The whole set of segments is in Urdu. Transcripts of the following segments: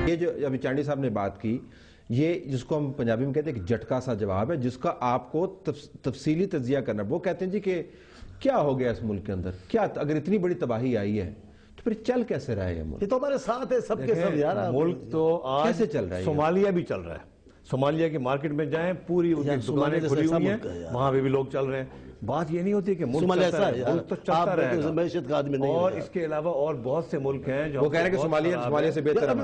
یہ جو ابھی چانڈی صاحب نے بات کی، یہ جس کو ہم پنجابی میں کہتے ہیں کہ جھٹکا سا جواب ہے، جس کا آپ کو تفصیلی تجزیہ کرنا. وہ کہتے ہیں جی کہ کیا ہو گیا اس ملک کے اندر، کیا اگر اتنی بڑی تباہی آئی ہے تو پھر چل کیسے رہا ہے یہ ملک؟ یہ تو ہمارے ساتھ ہے سب کے سب یار. ملک تو آج کیسے چل رہا ہے؟ صومالیہ بھی چل رہا ہے. صومالیہ کی مارکیٹ میں جائیں، پوری ان کی دکانیں کھلی ہوئی ہیں، وہاں بھی لوگ چل رہے ہیں. بات یہ نہیں ہوتی کہ ملک چلتا ہے، ملک تو چلتا رہے گا. اور اس کے علاوہ اور بہت سے ملک ہیں جو وہ کہہ رہے ہیں کہ صومالیہ سے بہتر ہے.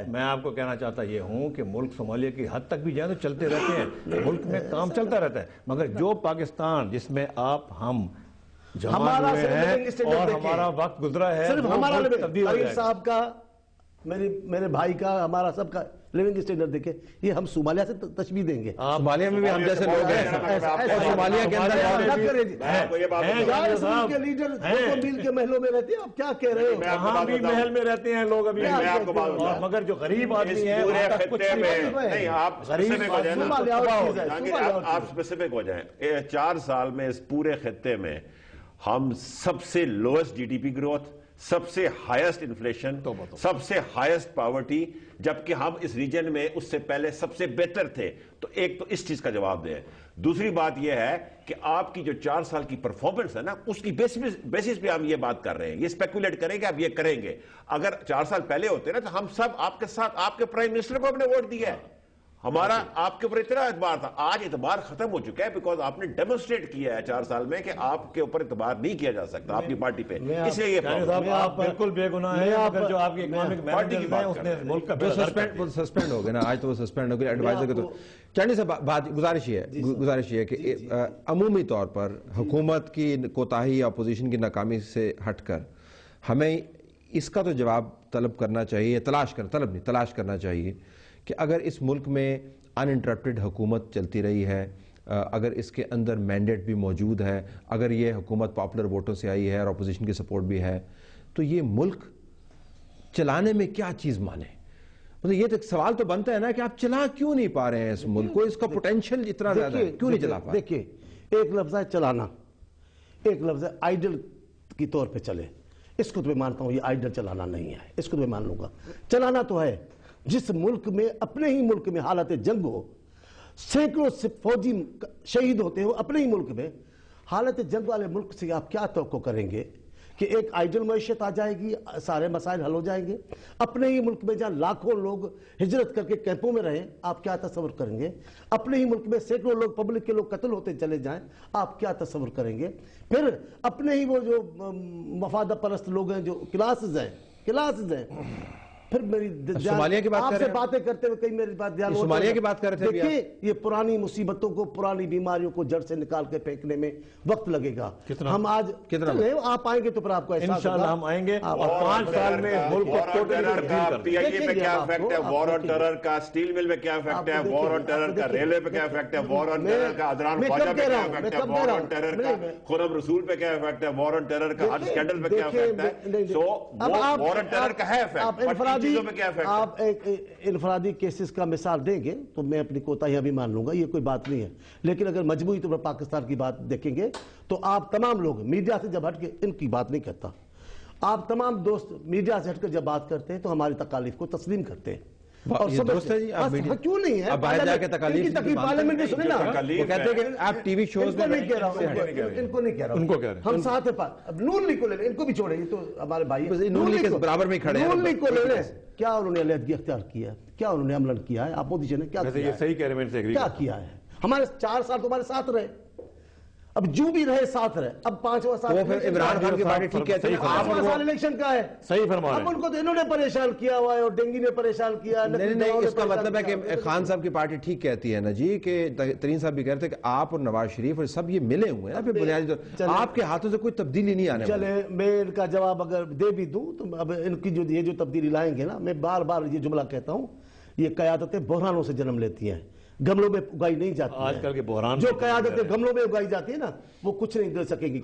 میں آپ کو کہنا چاہتا یہ ہوں کہ ملک صومالیہ کی حد تک بھی جائیں تو چلتے رہتے ہیں، ملک میں کام چلتا رہتا ہے. مگر جو پاکستان جس میں آپ ہم جمع ہوئے ہیں اور ہمارا وقت گزرا ہے، صرف ہمارا تبدیل صاحب کا، میرے بھائی کا، ہمارا سب کا لیونگ اسٹینڈرڈ دیکھیں. یہ ہم صومالیہ سے تشبیہ دیں گے. صومالیہ میں بھی ہم جیسے لوگ ہیں، اور صومالیہ کے اندر کے لیڈر میل کے محلوں میں رہتے ہیں. آپ کیا کہہ رہے ہو؟ وہاں بھی محل میں رہتے ہیں لوگ ابھی. مگر جو غریب آدمی ہیں آپ اسپیسیفک ہو جائیں. 4 سال میں اس پورے خطے میں ہم سب سے lowest G D P growth, سب سے ہائیسٹ انفلیشن، سب سے ہائیسٹ پاورٹی، جبکہ ہم اس ریجن میں اس سے پہلے سب سے بہتر تھے. تو ایک تو اس چیز کا جواب دیں. دوسری بات یہ ہے کہ آپ کی جو 4 سال کی پرفارمنس ہے نا، اس کی بیسس پہ ہم یہ بات کر رہے ہیں. یہ سپیکولیٹ کریں گے آپ یہ کریں گے. اگر 4 سال پہلے ہوتے نا تو ہم سب آپ کے ساتھ آپ کے پرائم منسٹر کو ہم نے ووٹ دیا ہے. ہمارا آپ کے اوپر اتنا اعتبار تھا. آج اعتبار ختم ہو چکا ہے بیکاز آپ نے ڈیمونسٹریٹ کیا ہے 4 سال میں کہ آپ کے اوپر اعتبار نہیں کیا جا سکتا آپ کی پارٹی پہ. اس لیے یہ آپ بالکل بے گناہ ہیں، مگر جو آپ کی اکنامک مینیجر ہیں اس نے ملک کا سسپینڈ ہو گئے نا. آج تو وہ سسپینڈ ہو گئے ایڈوائزر کے. تو چانڈی صاحب گزارش یہ ہے کہ عمومی طور پر حکومت کی کوتاہی یا اپوزیشن کی ناکامی سے ہٹ کر ہمیں اس کا تو جواب طلب کرنا چاہیے، تلاش کرنا چاہیے کہ اگر اس ملک میں ان انٹرپٹڈ حکومت چلتی رہی ہے، اگر اس کے اندر مینڈیٹ بھی موجود ہے، اگر یہ حکومت پاپولر ووٹوں سے آئی ہے اور اپوزیشن کی سپورٹ بھی ہے، تو یہ ملک چلانے میں کیا چیز مانے؟ مطلب یہ سوال تو بنتا ہے نا کہ آپ چلا کیوں نہیں پا رہے ہیں اس ملک کو؟ اس کا پوٹینشیل اتنا زیادہ ہے، کیوں نہیں چلا پا رہے؟ دیکھیے، ایک لفظ ہے چلانا، ایک لفظ ہے آئیڈل کی طور پہ چلے. اس کو تو میں مانتا ہوں یہ آئیڈل چلانا نہیں ہے، اس کو تو میں مان لوں گا. چلانا تو ہے جس ملک میں، اپنے ہی ملک میں حالت جنگ ہو، سینکڑوں فوجی شہید ہوتے ہو اپنے ہی ملک میں، حالت جنگ والے ملک سے آپ کیا توقع کریں گے کہ ایک آئیڈل معیشت آ جائے گی، سارے مسائل حل ہو جائیں گے؟ اپنے ہی ملک میں جہاں لاکھوں لوگ ہجرت کر کے کیمپوں میں رہیں، آپ کیا تصور کریں گے؟ اپنے ہی ملک میں سینکڑوں لوگ، پبلک کے لوگ قتل ہوتے چلے جائیں، آپ کیا تصور کریں گے؟ پھر اپنے ہی وہ جو مفاد پرست لوگ ہیں، جو کلاسز ہیں، پھر میری صومالیہ کی بات آپ سے باتیں کرتے ہوئے کئی میری بات دھیان، صومالیہ کی بات کر رہے تھے. دیکھیے یہ پرانی مصیبتوں کو، پرانی بیماریوں کو جڑ سے نکال کے پھینکنے میں وقت لگے گا. ہم آج آپ آئیں گے تو پھر آپ کو انشاءاللہ ہم آئیں گے اور 5 سال میں ملک کو ٹوٹلی تبدیل کر دیں گے. پی آئی اے پہ کیا افیکٹ ہے، وار آن ٹیرر کا، اسٹیل مل پہ کیا افیکٹ ہے، وار آن ٹیرر کا، ریلوے پہ کیا افیکٹ ہے، وار آن ٹیرر کا، ادران خواجہ پہ کیا افیکٹ ہے، وار آن ٹیرر کا، خرم رسول پہ کیا افیکٹ ہے، وار آن ٹیرر کا، حج اسکینڈل پہ کیا افیکٹ ہے. سو وار آن ٹیرر کا ہے افیکٹ، اور چیزوں پہ کیا افیکٹ ہے. آپ ایک انفرادی کیسز کا مثال دیں گے تو میں اپنی کوتاہیاں بھی مان لوں گا، یہ کوئی بات نہیں ہے. لیکن اگر مجموعی طور پر پاکستان کی بات دیکھیں گے تو آپ تمام لوگ میڈیا سے جب ہٹ کے، ان کی بات نہیں کرتا، آپ تمام دوست میڈیا سے ہٹ کر جب بات کرتے ہیں تو ہماری تکالیف کو تسلیم کرتے ہیں. اور دوست ہے جی، کیوں نہیں ہے؟ اب باہر جا کے تکالیف پارلیمنٹ میں سنیں نا، وہ کہتے ہیں کہ آپ ٹی وی شوز میں، ان کو نہیں کہہ رہا ہوں، ان کو کہہ رہے ہیں ہم ساتھ ہیں. اب نون لیگ کو لے لیں، ان کو بھی چھوڑیں، یہ تو ہمارے بھائی ہیں، نون لیگ کے برابر میں کھڑے ہیں. نون لیگ کو لے لیں، کیا انہوں نے علیحدگی اختیار کیا ہے؟ کیا انہوں نے عملاً کیا ہے؟ اپوزیشن نے کیا کیا ہے؟ یہ صحیح کہہ رہے ہیں، میں سے ایگری کیا کیا ہے؟ ہمارے 4 سال تمہارے ساتھ رہے، اب جو بھی رہے ساتھ رہے. اب 5واں سال وہ پھر عمران خان کی پارٹی ٹھیک کہتے ہیں، 5واں سال الیکشن کا ہے. صحیح فرما رہے ہیں. اب ان کو تو انہوں نے پریشان کیا ہوا ہے اور ڈینگی نے پریشان کیا ہے. نہیں، اس کا مطلب ہے کہ خان صاحب کی پارٹی ٹھیک کہتی ہے نا جی، کہ ترین صاحب بھی کہتے ہیں کہ آپ اور نواز شریف اور سب یہ ملے ہوئے ہیں، پھر بنیادی طور آپ کے ہاتھوں سے کوئی تبدیلی نہیں آنے والی. چلے میں ان کا جواب اگر دے بھی دوں تو اب ان کی یہ جو تبدیلی لائیں گے نا، میں بار بار یہ جملہ کہتا ہوں، یہ قیادتیں بحرانوں سے جنم لیتی ہیں، گملوں میں اگائی نہیں جاتی. آج کل کے بحران جو قیادتیں گملوں میں اگائی جاتی ہے نا، وہ کچھ نہیں دے سکیں گی.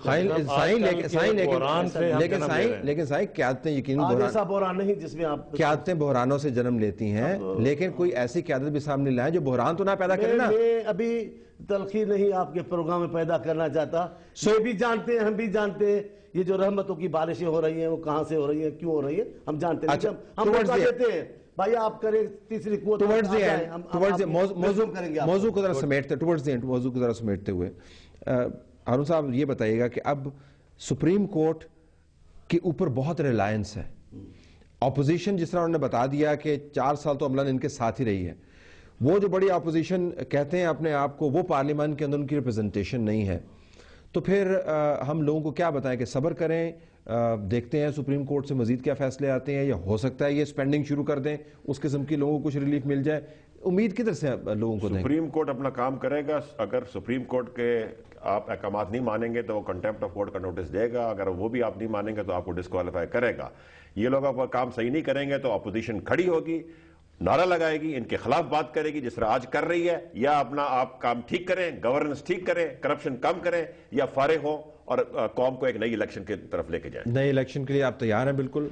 لیکن سائیں قیادتیں یقیناً ایسا بحران نہیں جس میں آپ، قیادتیں بحرانوں سے جنم لیتی ہیں، لیکن کوئی ایسی قیادت بھی سامنے لائیں جو بحران تو نہ پیدا کرے نا. میں ابھی تلخی نہیں آپ کے پروگرام میں پیدا کرنا چاہتا. بھی جانتے ہیں، ہم بھی جانتے ہیں یہ جو رحمتوں کی بارشیں ہو رہی ہیں وہ کہاں سے ہو رہی ہیں، کیوں ہو رہی ہیں، ہم جانتے ہیں. ہم موقع دیتے ہیں بھائی آپ کریں تیسری قوت موضوع کو ذرا سمیٹتے ہوئے ہارون صاحب یہ بتائیے گا کہ اب سپریم کورٹ کے اوپر بہت ریلائنس ہے. اپوزیشن جس طرح انہوں نے بتا دیا کہ 4 سال تو عملاً ان کے ساتھ ہی رہی ہے، وہ جو بڑی اپوزیشن کہتے ہیں اپنے آپ کو، وہ پارلیمان کے اندر ان کی ریپرزنٹیشن نہیں ہے. تو پھر ہم لوگوں کو کیا بتائیں کہ صبر کریں، دیکھتے ہیں سپریم کورٹ سے مزید کیا فیصلے آتے ہیں، یا ہو سکتا ہے یہ سپینڈنگ شروع کر دیں، اس قسم کی لوگوں کو کچھ ریلیف مل جائے. امید کدھر سے لوگوں کو دیں؟ سپریم کورٹ اپنا کام کرے گا. اگر سپریم کورٹ کے آپ احکامات نہیں مانیں گے تو وہ کنٹیمپٹ آف کورٹ کا نوٹس دے گا. اگر وہ بھی آپ نہیں مانیں گے تو آپ کو ڈسکوالیفائی کرے گا. یہ لوگ اپنا کام صحیح نہیں کریں گے تو اپوزیشن کھڑی ہوگی، نعرہ لگائے گی، ان کے خلاف بات کرے گی جس طرح آج کر رہی ہے. یا اپنا آپ کام ٹھیک کریں، گورننس ٹھیک کریں، کرپشن کم کریں، یا فارغ ہوں اور قوم کو ایک نئی الیکشن کی طرف لے کے جائیں. نئے الیکشن کے لیے آپ تیار ہیں؟ بالکل.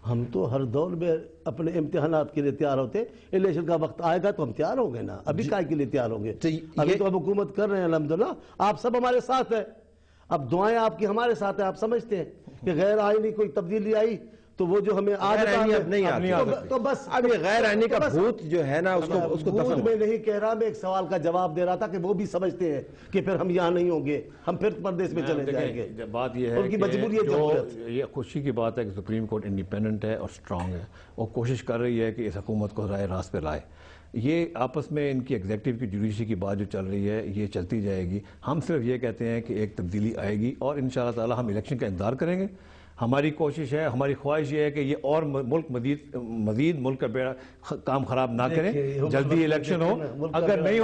ہم تو ہر دور میں اپنے امتحانات کے لیے تیار ہوتے ہیں. الیکشن کا وقت آئے گا تو ہم تیار ہوں گے نا. ابھی کائے کے لیے تیار ہوں گے؟ ابھی تو ہم حکومت کر رہے ہیں الحمدللہ. آپ سب ہمارے ساتھ ہیں. اب دعائیں آپ کی ہمارے ساتھ ہیں. آپ سمجھتے ہیں کہ غیر آئینی کوئی تبدیلی آئی تو وہ جو ہمیں آج نہیں آتی تو بس اب یہ غیر آئینی کا بھوت جو ہے نا اس کو دفن. میں نہیں کہہ رہا، میں ایک سوال کا جواب دے رہا تھا کہ وہ بھی سمجھتے ہیں کہ پھر ہم یہاں نہیں ہوں گے، ہم پھر پردیس میں چلے جائیں گے. بات یہ ان کی مجبوری ہے. یہ خوشی کی بات ہے کہ سپریم کورٹ انڈیپینڈنٹ ہے اور اسٹرانگ ہے، وہ کوشش کر رہی ہے کہ اس حکومت کو رائے راست پہ لائے. یہ آپس میں ان کی ایگزیکٹو کی جوڈیشری کی بات جو چل رہی ہے یہ چلتی جائے گی. ہم صرف یہ کہتے ہیں کہ ایک تبدیلی آئے گی اور انشاءاللہ تعالی ہم الیکشن کا انتظار کریں گے. ہماری کوشش ہے، ہماری خواہش یہ ہے کہ یہ اور ملک مزید ملک کا بیڑا کام خراب نہ کریں، جلدی الیکشن ہو. اگر نہیں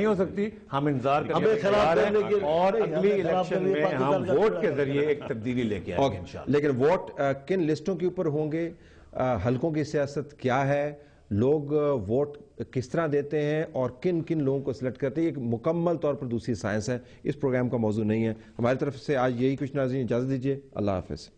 ہو سکتی ہم انتظار کریں گے اور اگلی الیکشن میں ہم ووٹ کے ذریعے ایک تبدیلی لے کے آئیں گے انشاءاللہ. لیکن ووٹ کن لسٹوں کے اوپر ہوں گے؟ حلقوں کی سیاست کیا ہے؟ لوگ ووٹ کس طرح دیتے ہیں اور کن کن لوگوں کو سلیکٹ کرتے ہیں؟ ایک مکمل طور پر دوسری سائنس ہے، اس پروگرام کا موضوع نہیں ہے. ہماری طرف سے آج یہی کچھ. ناظرین اجازت دیجیے، اللہ حافظ.